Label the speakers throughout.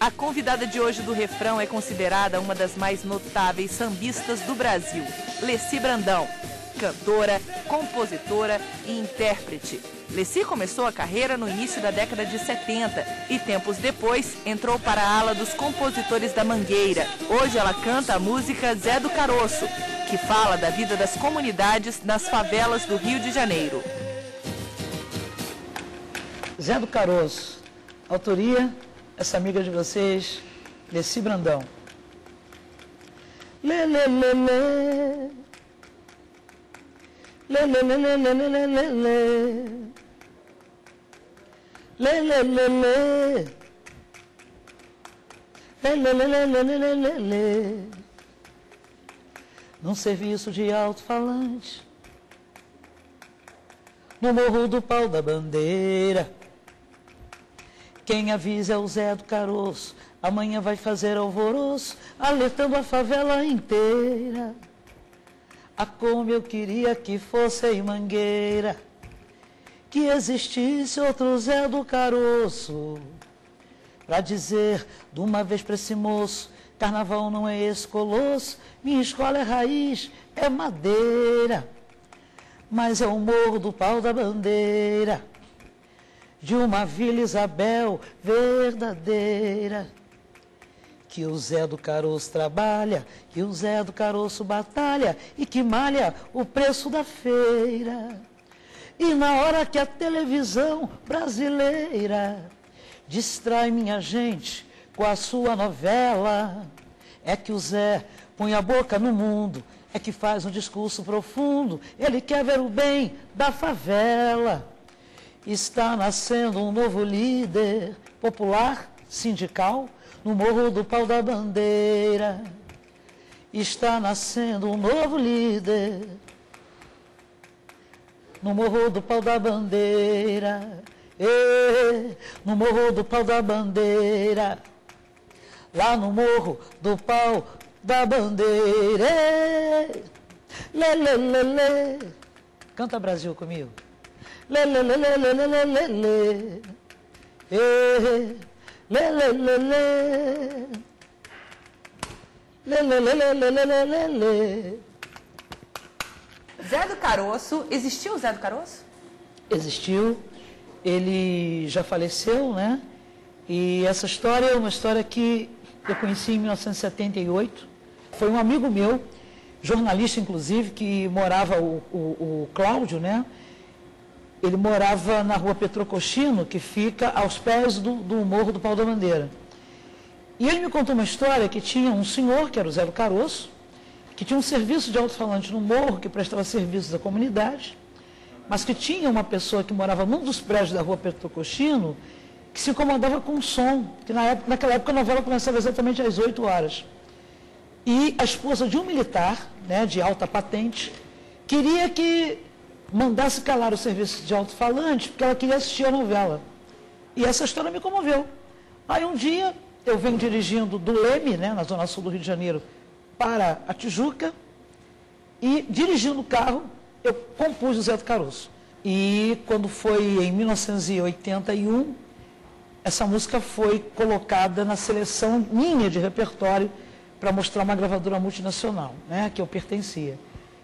Speaker 1: A convidada de hoje do Refrão é considerada uma das mais notáveis sambistas do Brasil, Leci Brandão. Cantora, compositora e intérprete. Leci começou a carreira no início da década de 70 e tempos depois entrou para a ala dos compositores da Mangueira. Hoje ela canta a música Zé do Caroço, que fala da vida das comunidades nas favelas do Rio de Janeiro.
Speaker 2: Zé do Caroço, autoria, essa amiga de vocês, Leci Brandão. Lê, lê, lê, lê. Lê, lê, lê, lê, lê, lê, lê, lê. Lê, lê, lê, lê. Lê, lê, lê, lê, lê, lê, lê, lê. Num serviço de alto-falante, no Morro do Pau da Bandeira, quem avisa é o Zé do Caroço, amanhã vai fazer alvoroço, alertando a favela inteira. Ah, como eu queria que fosse em Mangueira, que existisse outro Zé do Caroço, pra dizer de uma vez pra esse moço, carnaval não é esse colosso, minha escola é raiz, é madeira, mas é o Morro do Pau da Bandeira, de uma Vila Isabel verdadeira, que o Zé do Caroço trabalha, que o Zé do Caroço batalha e que malha o preço da feira. E na hora que a televisão brasileira distrai minha gente com a sua novela, é que o Zé põe a boca no mundo, é que faz um discurso profundo, ele quer ver o bem da favela. Está nascendo um novo líder popular, sindical, no Morro do Pau da Bandeira. Está nascendo um novo líder no Morro do Pau da Bandeira. No Morro do Pau da Bandeira. Lá no Morro do Pau da Bandeira. Lê, lê, lê, lê. Canta Brasil comigo. Lê, lê, lê, lê, lê, lê, lê, lê, lê. Lê, lê, lê, lê. Lê, lê, lê, lê, lê, lê, lê, lê.
Speaker 1: Zé do Caroço, existiu o Zé do Caroço?
Speaker 2: Existiu, ele já faleceu, né? E essa história é uma história que eu conheci em 1978. Foi um amigo meu, jornalista inclusive, que morava, o Cláudio, né? Ele morava na rua Petrocochino, que fica aos pés do Morro do Pau da Bandeira. E ele me contou uma história que tinha um senhor, que era o Zé do Caroço, que tinha um serviço de alto-falante no morro, que prestava serviços à comunidade, mas que tinha uma pessoa que morava num dos prédios da rua Petrocochino, que se incomodava com o som, que naquela época a novela começava exatamente às 8 horas. E a esposa de um militar, né, de alta patente, queria que mandasse calar o serviço de alto-falante, porque ela queria assistir a novela. E essa história me comoveu. Aí um dia, eu venho dirigindo do Leme, né, na zona sul do Rio de Janeiro, para a Tijuca, e dirigindo o carro, eu compus o Zé do Caroço. E quando foi em 1981, essa música foi colocada na seleção minha de repertório para mostrar uma gravadora multinacional, né, que eu pertencia.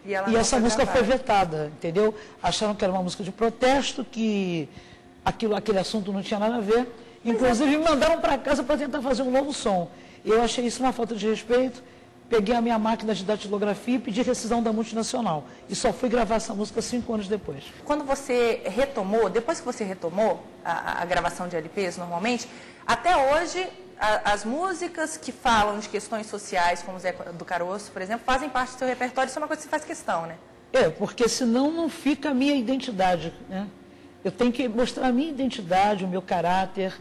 Speaker 2: E essa música foi vetada, entendeu? Acharam que era uma música de protesto, que aquele assunto não tinha nada a ver. Inclusive me mandaram para casa para tentar fazer um novo som. Eu achei isso uma falta de respeito. Peguei a minha máquina de datilografia e pedi rescisão da multinacional. E só fui gravar essa música 5 anos depois.
Speaker 1: Quando você retomou, depois que você retomou a gravação de LPs normalmente, até hoje as músicas que falam de questões sociais, como Zé do Caroço, por exemplo, fazem parte do seu repertório, isso é uma coisa que você faz questão, né?
Speaker 2: Porque senão não fica a minha identidade, né? Eu tenho que mostrar a minha identidade, o meu caráter,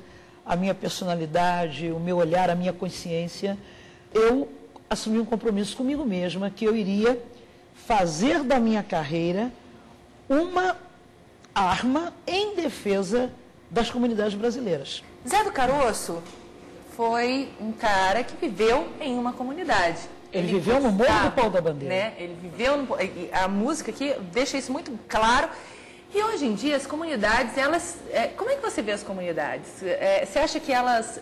Speaker 2: a minha personalidade, o meu olhar, a minha consciência. Eu assumi um compromisso comigo mesma que eu iria fazer da minha carreira uma arma em defesa das comunidades brasileiras.
Speaker 1: Zé do Caroço foi um cara que viveu em uma comunidade.
Speaker 2: Ele viveu no Morro do Pau da Bandeira.
Speaker 1: Né? Ele viveu a música aqui deixa isso muito claro. E hoje em dia as comunidades, como é que você vê as comunidades? Você acha que elas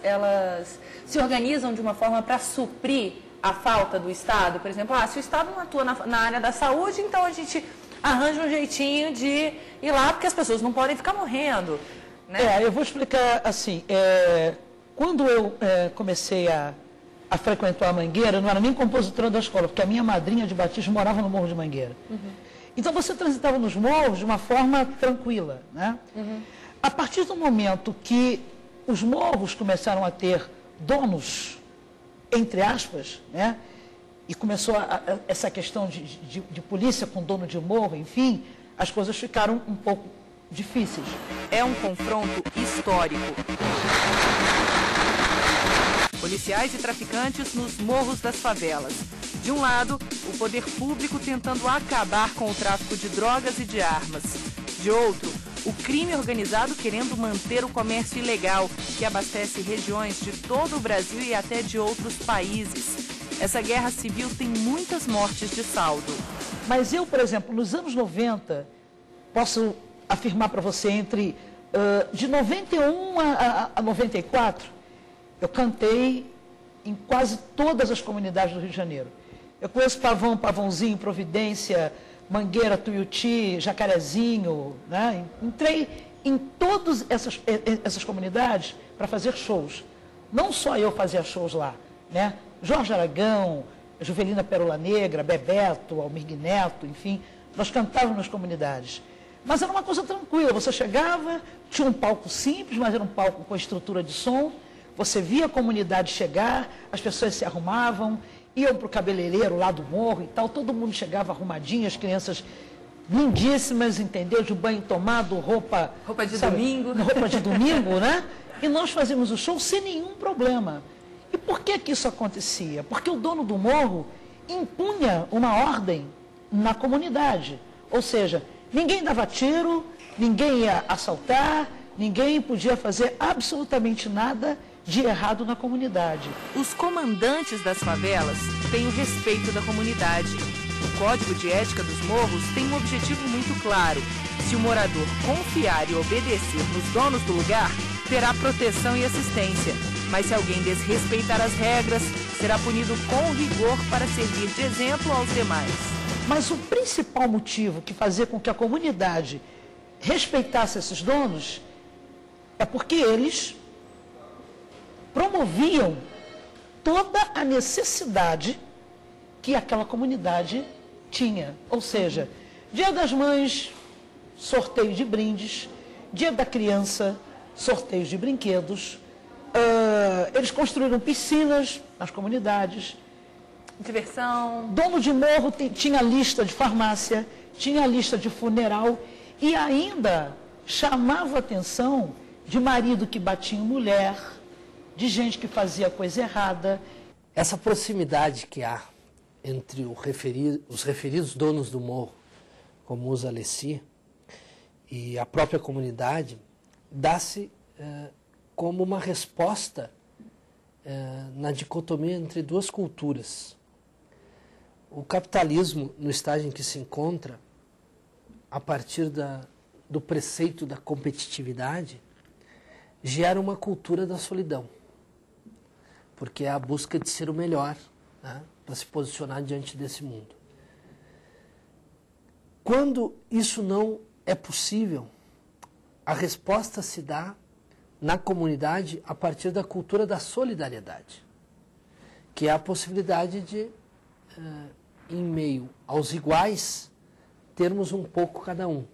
Speaker 1: se organizam de uma forma para suprir a falta do Estado? Por exemplo, se o Estado não atua na área da saúde, então a gente arranja um jeitinho de ir lá, porque as pessoas não podem ficar morrendo, né?
Speaker 2: Eu vou explicar assim, quando eu comecei a frequentar a Mangueira, eu não era nem compositora da escola, porque a minha madrinha de batismo morava no Morro de Mangueira. Então você transitava nos morros de uma forma tranquila, né? A partir do momento que os morros começaram a ter donos, entre aspas, né? E começou essa questão de polícia com dono de morro, enfim, as coisas ficaram um pouco difíceis.
Speaker 1: É um confronto histórico. Policiais e traficantes nos morros das favelas. De um lado, o poder público tentando acabar com o tráfico de drogas e de armas. De outro, o crime organizado querendo manter o comércio ilegal, que abastece regiões de todo o Brasil e até de outros países. Essa guerra civil tem muitas mortes de saldo.
Speaker 2: Mas eu, por exemplo, nos anos 90, posso afirmar para você, de 91 a 94, eu cantei em quase todas as comunidades do Rio de Janeiro. Eu conheço Pavão, Pavãozinho, Providência, Mangueira, Tuiuti, Jacarezinho, né? Entrei em todas essas comunidades para fazer shows. Não só eu fazia shows lá, né? Jorge Aragão, Juvelina Pérola Negra, Bebeto, Almir Neto, enfim, nós cantávamos nas comunidades. Mas era uma coisa tranquila, você chegava, tinha um palco simples, mas era um palco com estrutura de som, você via a comunidade chegar, as pessoas se arrumavam, iam para o cabeleireiro lá do morro e tal, todo mundo chegava arrumadinho, as crianças lindíssimas, entendeu? De banho tomado, roupa
Speaker 1: de domingo.
Speaker 2: Roupa de domingo, né? E nós fazíamos o show sem nenhum problema. E por que isso acontecia? Porque o dono do morro impunha uma ordem na comunidade. Ou seja, ninguém dava tiro, ninguém ia assaltar, ninguém podia fazer absolutamente nada de errado na comunidade.
Speaker 1: Os comandantes das favelas têm o respeito da comunidade. O Código de Ética dos Morros tem um objetivo muito claro. Se o morador confiar e obedecer nos donos do lugar, terá proteção e assistência. Mas se alguém desrespeitar as regras, será punido com rigor para servir de exemplo aos demais.
Speaker 2: Mas o principal motivo que fazia com que a comunidade respeitasse esses donos é porque eles promoviam toda a necessidade que aquela comunidade tinha. Ou seja, Dia das Mães, sorteio de brindes, Dia da Criança, sorteios de brinquedos. Eles construíram piscinas nas comunidades.
Speaker 1: Diversão.
Speaker 2: Dono de morro tinha lista de farmácia, tinha lista de funeral e ainda chamava a atenção de marido que batia em mulher, de gente que fazia coisa errada.
Speaker 3: Essa proximidade que há entre os referidos donos do morro, como usa Alessi, e a própria comunidade, dá-se como uma resposta na dicotomia entre duas culturas. O capitalismo, no estágio em que se encontra, a partir do preceito da competitividade, gera uma cultura da solidão, porque é a busca de ser o melhor, né, para se posicionar diante desse mundo. Quando isso não é possível, a resposta se dá na comunidade a partir da cultura da solidariedade, que é a possibilidade de, em meio aos iguais, termos um pouco cada um.